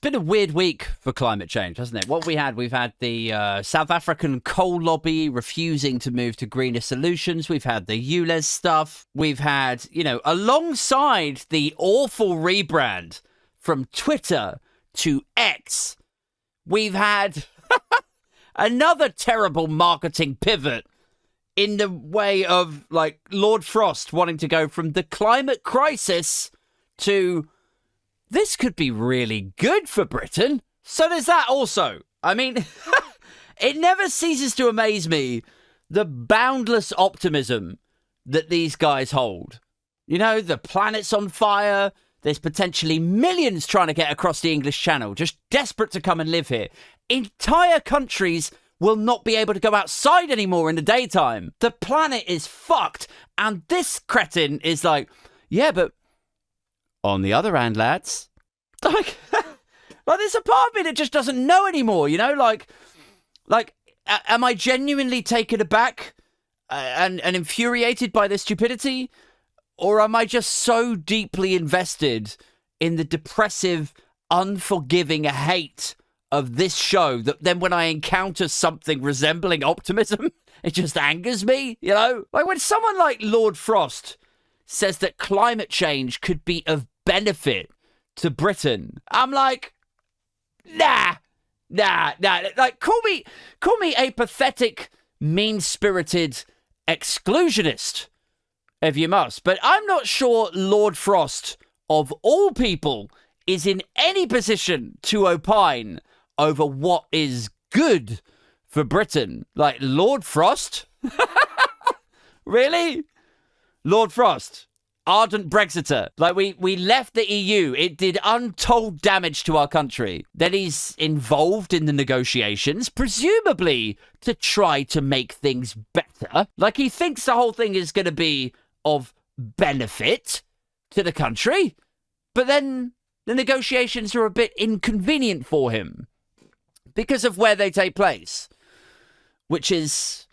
been a weird week for climate change, hasn't it? What we had, we've had the South African coal lobby refusing to move to greener solutions. We've had the ULEZ stuff. We've had, you know, alongside the awful rebrand from Twitter to X, we've had another terrible marketing pivot in the way of, like, Lord Frost wanting to go from the climate crisis to this could be really good for Britain. So there's that also. I mean, it never ceases to amaze me the boundless optimism that these guys hold. You know, the planet's on fire. There's potentially millions trying to get across the English Channel, just desperate to come and live here. Entire countries will not be able to go outside anymore in the daytime. The planet is fucked. And this cretin is like, yeah, but on the other hand, lads, like there's a part of me that just doesn't know anymore, you know? Like, am I genuinely taken aback and infuriated by this stupidity? Or am I just so deeply invested in the depressive, unforgiving hate of this show that then when I encounter something resembling optimism, it just angers me, you know? Like when someone like Lord Frost says that climate change could be of benefit to Britain, I'm like, nah. Like, call me a pathetic, mean-spirited exclusionist, if you must. But I'm not sure Lord Frost, of all people, is in any position to opine over what is good for Britain. Like, Lord Frost? Really? Lord Frost, ardent Brexiter. Like, we left the EU. It did untold damage to our country. Then he's involved in the negotiations, presumably to try to make things better. Like, he thinks the whole thing is going to be of benefit to the country. But then the negotiations are a bit inconvenient for him because of where they take place, which is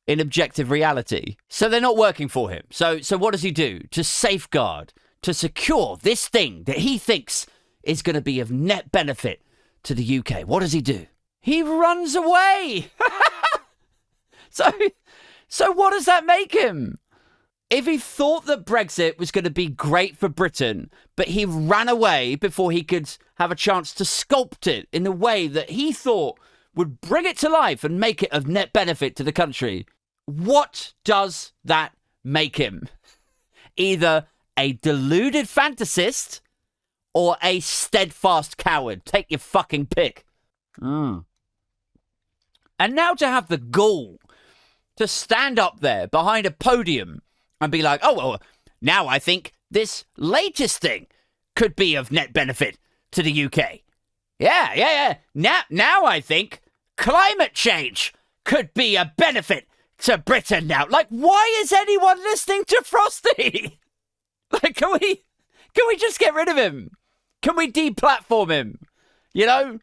in objective reality. So they're not working for him. So what does he do to safeguard, to secure this thing that he thinks is going to be of net benefit to the UK? What does he do? He runs away. So what does that make him? If he thought that Brexit was going to be great for Britain, but he ran away before he could have a chance to sculpt it in the way that he thought would bring it to life and make it of net benefit to the country, what does that make him? Either a deluded fantasist or a steadfast coward. Take your fucking pick. And now to have the gall to stand up there behind a podium and be like, oh, well, now I think this latest thing could be of net benefit to the UK. Yeah. Now I think climate change could be a benefit to Britain now. Like, why is anyone listening to Frosty? Like, can we just get rid of him? Can we deplatform him? You know?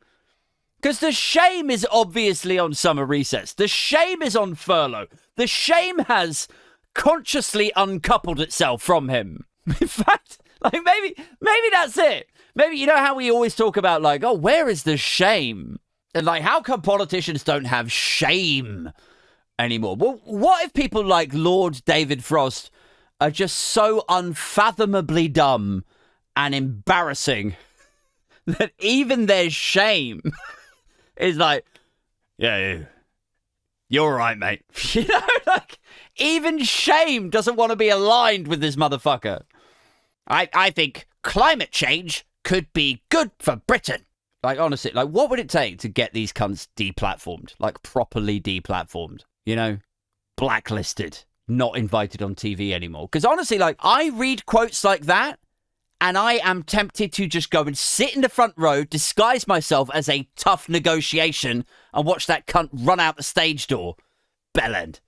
Because the shame is obviously on summer recess. The shame is on furlough. The shame has consciously uncoupled itself from him. In fact, like, maybe that's it. Maybe, you know how we always talk about, like, oh, where is the shame? And, like, how come politicians don't have shame anymore? Well, what if people like Lord David Frost are just so unfathomably dumb and embarrassing that even their shame is like, yeah, you're right, mate. You know, like, even shame doesn't want to be aligned with this motherfucker. I think climate change could be good for Britain. Like, honestly, like, what would it take to get these cunts deplatformed? Like, properly deplatformed, you know? Blacklisted, not invited on TV anymore. Because honestly, like, I read quotes like that, and I am tempted to just go and sit in the front row, disguise myself as a tough negotiation, and watch that cunt run out the stage door. Bellend.